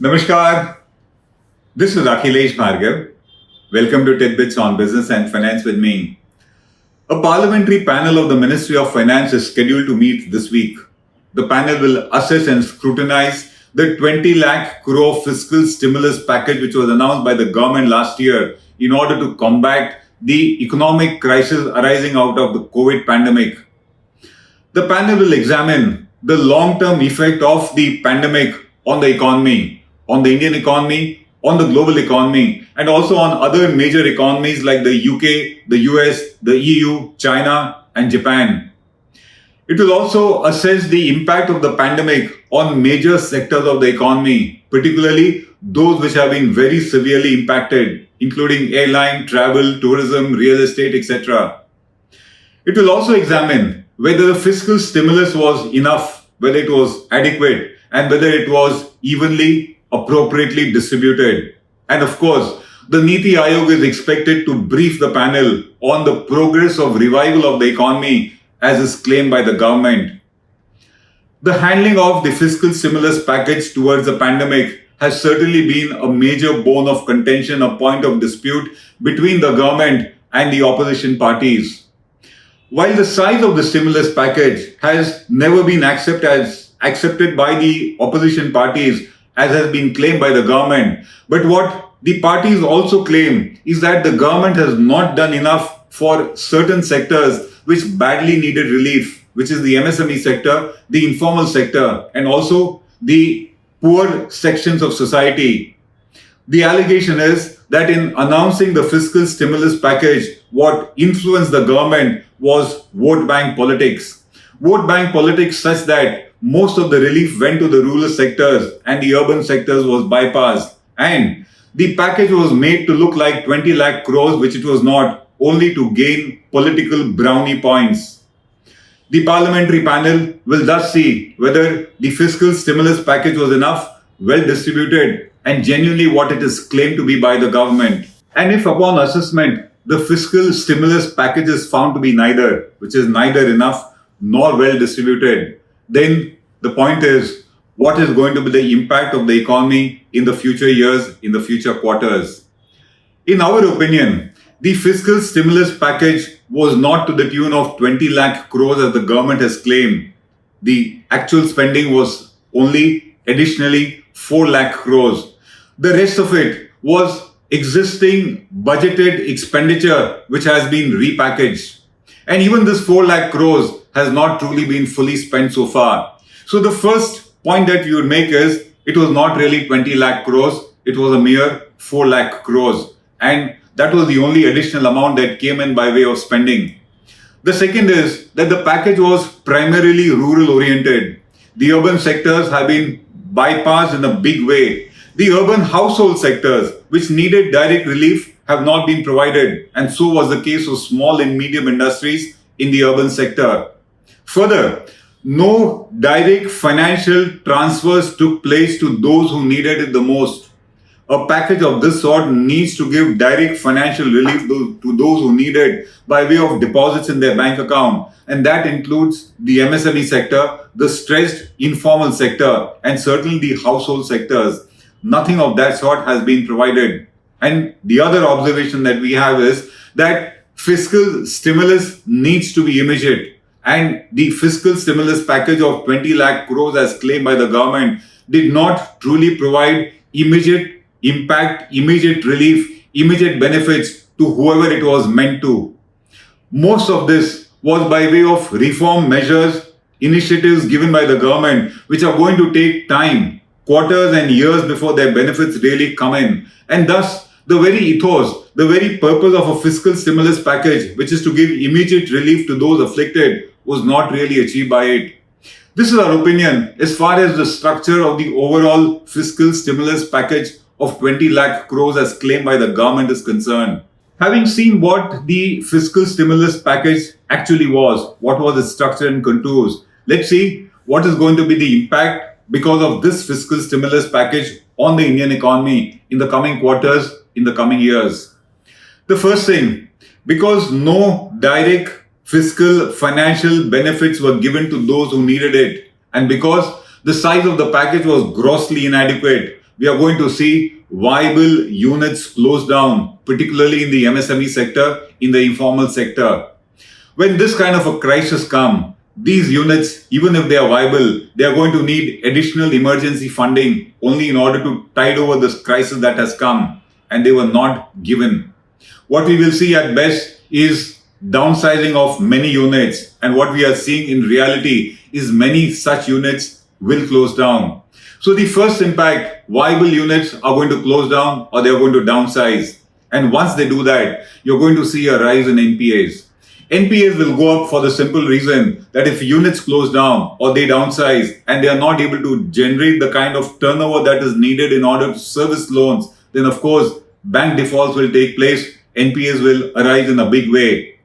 Namaskar. This is Akhilesh Bhargav. Welcome to Tidbits on Business and Finance with me. A parliamentary panel of the Ministry of Finance is scheduled to meet this week. The panel will assess and scrutinize the 20 lakh crore fiscal stimulus package which was announced by the government last year in order to combat the economic crisis arising out of the COVID pandemic. The panel will examine the long-term effect of the pandemic on the economy, on the Indian economy, on the global economy, and also on other major economies like the UK, the US, the EU, China, and Japan. It will also assess the impact of the pandemic on major sectors of the economy, particularly those which have been very severely impacted, including airline, travel, tourism, real estate, etc. It will also examine whether the fiscal stimulus was enough, whether it was adequate, and whether it was evenly, appropriately distributed. And of course, the Niti Aayog is expected to brief the panel on the progress of revival of the economy as is claimed by the government. The handling of the fiscal stimulus package towards the pandemic has certainly been a major bone of contention, a point of dispute between the government and the opposition parties. While the size of the stimulus package has never been accepted by the opposition parties, as has been claimed by the government, but what the parties also claim is that the government has not done enough for certain sectors which badly needed relief, which is the MSME sector, the informal sector, and also the poor sections of society. The allegation is that in announcing the fiscal stimulus package, what influenced the government was vote bank politics. Vote bank politics such that most of the relief went to the rural sectors and the urban sectors was bypassed. And the package was made to look like 20 lakh crores, which it was not, only to gain political brownie points. The parliamentary panel will thus see whether the fiscal stimulus package was enough, well distributed, and genuinely what it is claimed to be by the government. And if upon assessment, the fiscal stimulus package is found to be neither, which is neither enough nor well distributed, then the point is, what is going to be the impact of the economy in the future years, in the future quarters? In our opinion, the fiscal stimulus package was not to the tune of 20 lakh crores as the government has claimed. The actual spending was only additionally 4 lakh crores. The rest of it was existing budgeted expenditure which has been repackaged. And even this 4 lakh crores has not truly been fully spent so far. So the first point that we would make is it was not really 20 lakh crores, it was a mere 4 lakh crores. And that was the only additional amount that came in by way of spending. The second is that the package was primarily rural oriented. The urban sectors have been bypassed in a big way. The urban household sectors, which needed direct relief, have not been provided. And so was the case of small and medium industries in the urban sector. Further, no direct financial transfers took place to those who needed it the most. A package of this sort needs to give direct financial relief to those who need it by way of deposits in their bank account. And that includes the MSME sector, the stressed informal sector, and certainly the household sectors. Nothing of that sort has been provided. And the other observation that we have is that fiscal stimulus needs to be immediate. And the fiscal stimulus package of 20 lakh crores as claimed by the government did not truly provide immediate impact, immediate relief, immediate benefits to whoever it was meant to. Most of this was by way of reform measures, initiatives given by the government, which are going to take time, quarters and years before their benefits really come in. And thus, the very ethos, the very purpose of a fiscal stimulus package, which is to give immediate relief to those afflicted, was not really achieved by it. This is our opinion as far as the structure of the overall fiscal stimulus package of 20 lakh crores as claimed by the government is concerned. Having seen what the fiscal stimulus package actually was, what was its structure and contours, let's see what is going to be the impact because of this fiscal stimulus package on the Indian economy in the coming quarters, in the coming years. The first thing, because no direct fiscal financial benefits were given to those who needed it, and because the size of the package was grossly inadequate, we are going to see viable units close down, particularly in the MSME sector, in the informal sector. When this kind of a crisis comes, these units, even if they are viable, they are going to need additional emergency funding only in order to tide over this crisis that has come, and they were not given. What we will see at best is downsizing of many units, and what we are seeing in reality is many such units will close down. So the first impact, viable units are going to close down or they are going to downsize. And once they do that, you're going to see a rise in NPAs. NPAs will go up for the simple reason that if units close down or they downsize and they are not able to generate the kind of turnover that is needed in order to service loans, then of course bank defaults will take place, NPAs will arise in a big way.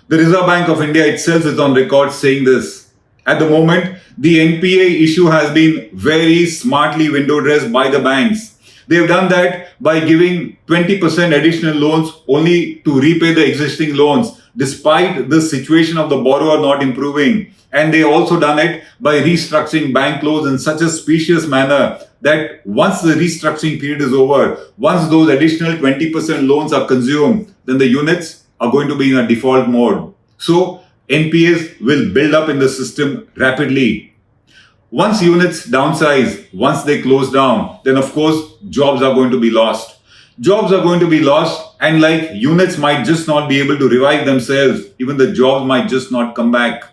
The Reserve Bank of India itself is on record saying this. At the moment, the NPA issue has been very smartly window dressed by the banks. They have done that by giving 20% additional loans only to repay the existing loans, despite the situation of the borrower not improving. And they also done it by restructuring bank loans in such a specious manner that once the restructuring period is over, once those additional 20% loans are consumed, then the units are going to be in a default mode. So NPAs will build up in the system rapidly. Once units downsize, once they close down, then of course jobs are going to be lost. Jobs are going to be lost, and like units might just not be able to revive themselves, even the jobs might just not come back.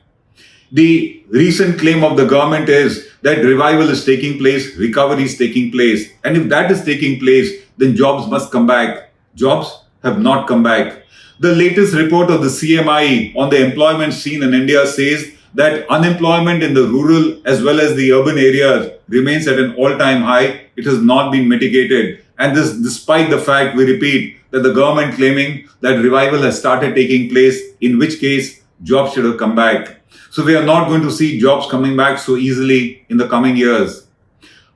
The recent claim of the government is that revival is taking place, recovery is taking place. And if that is taking place, then jobs must come back. Jobs have not come back. The latest report of the CMI on the employment scene in India says that unemployment in the rural as well as the urban areas remains at an all-time high. It has not been mitigated. And this despite the fact, we repeat, that the government claiming that revival has started taking place, in which case jobs should have come back. So we are not going to see jobs coming back so easily in the coming years.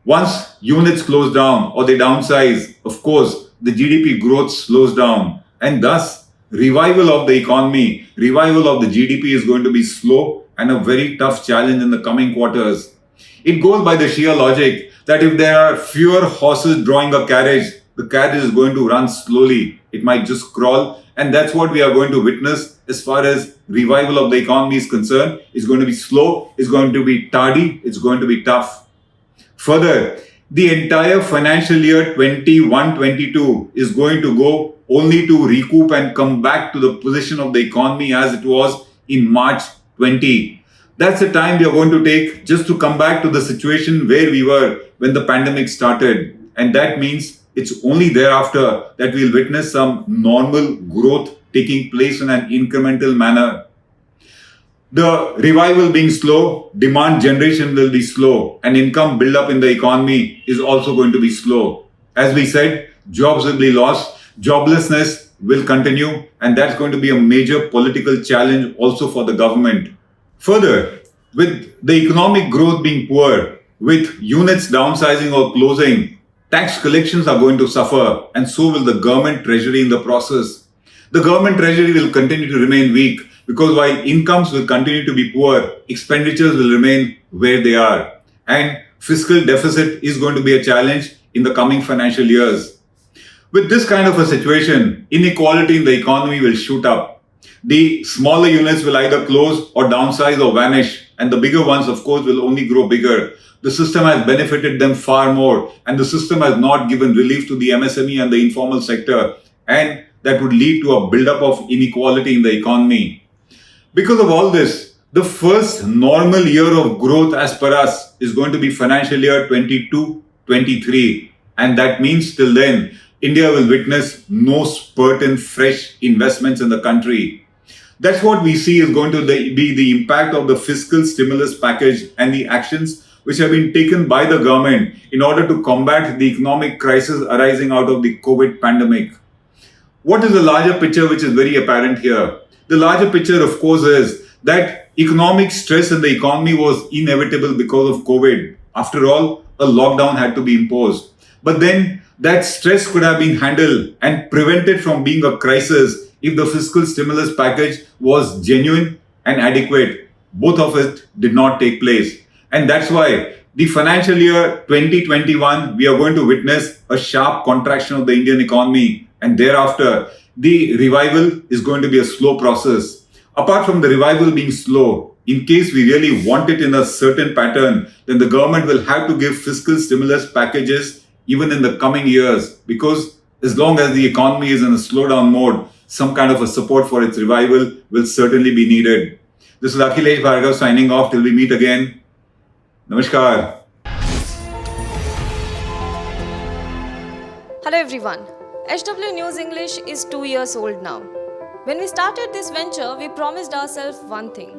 Once units close down or they downsize, of course, the GDP growth slows down, and thus revival of the economy, revival of the GDP is going to be slow and a very tough challenge in the coming quarters. It goes by the sheer logic that if there are fewer horses drawing a carriage, the carriage is going to run slowly. It might just crawl, and that's what we are going to witness as far as revival of the economy is concerned. It's going to be slow, it's going to be tardy, it's going to be tough. Further, the entire financial year 21-22 is going to go only to recoup and come back to the position of the economy as it was in March 20. That's the time we are going to take just to come back to the situation where we were when the pandemic started. And that means it's only thereafter that we'll witness some normal growth taking place in an incremental manner. The revival being slow, demand generation will be slow, and income build-up in the economy is also going to be slow. As we said, jobs will be lost, joblessness will continue, and that's going to be a major political challenge also for the government. Further, with the economic growth being poor, with units downsizing or closing, tax collections are going to suffer, and so will the government treasury in the process. The government treasury will continue to remain weak because while incomes will continue to be poor, expenditures will remain where they are. And fiscal deficit is going to be a challenge in the coming financial years. With this kind of a situation, inequality in the economy will shoot up. The smaller units will either close or downsize or vanish, and the bigger ones, of course, will only grow bigger. The system has benefited them far more, and the system has not given relief to the MSME and the informal sector, and that would lead to a buildup of inequality in the economy. Because of all this, the first normal year of growth as per us is going to be financial year 22-23, and that means till then, India will witness no spurt in fresh investments in the country. That's what we see is going to be the impact of the fiscal stimulus package and the actions which have been taken by the government in order to combat the economic crisis arising out of the COVID pandemic. What is the larger picture which is very apparent here? The larger picture, of course, is that economic stress in the economy was inevitable because of COVID. After all, a lockdown had to be imposed. But then that stress could have been handled and prevented from being a crisis if the fiscal stimulus package was genuine and adequate. Both of it did not take place. And that's why the financial year 2021, we are going to witness a sharp contraction of the Indian economy, and thereafter, the revival is going to be a slow process. Apart from the revival being slow, in case we really want it in a certain pattern, then the government will have to give fiscal stimulus packages even in the coming years, because as long as the economy is in a slowdown mode, some kind of a support for its revival will certainly be needed. This is Akhilesh Bhargav signing off till we meet again. Namaskar. Hello everyone. HW News English is 2 years old now. When we started this venture, we promised ourselves one thing,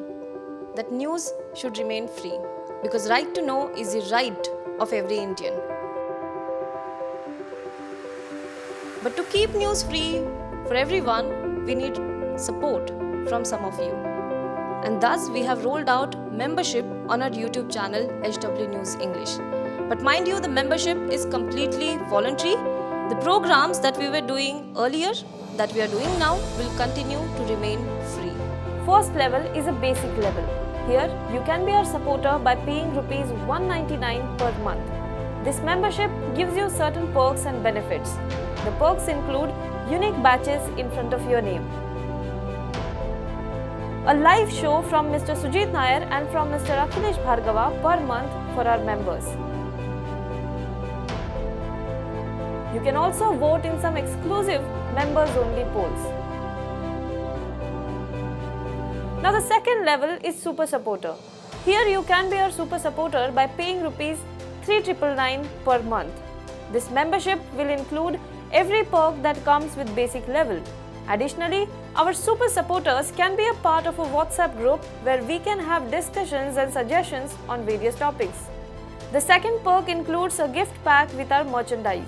that news should remain free, because right to know is the right of every Indian. But to keep news free for everyone, we need support from some of you. And thus we have rolled out membership on our YouTube channel HW News English. But mind you, the membership is completely voluntary. The programs that we were doing earlier, that we are doing now, will continue to remain free. First level is a basic level. Here, you can be our supporter by paying Rs 199 per month. This membership gives you certain perks and benefits. The perks include unique badges in front of your name, a live show from Mr. Sujit Nair and from Mr. Akhilesh Bhargava per month for our members. You can also vote in some exclusive members-only polls. Now the second level is Super Supporter. Here you can be our Super Supporter by paying Rs 3,999 per month. This membership will include every perk that comes with basic level. Additionally, our Super Supporters can be a part of a WhatsApp group where we can have discussions and suggestions on various topics. The second perk includes a gift pack with our merchandise.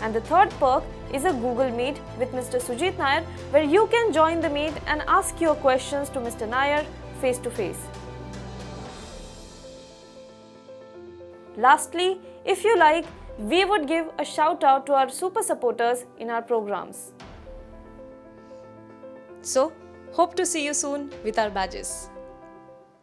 And the third perk is a Google Meet with Mr. Sujit Nair, where you can join the meet and ask your questions to Mr. Nair face to face. Lastly, if you like, we would give a shout out to our super supporters in our programs. So, hope to see you soon with our badges.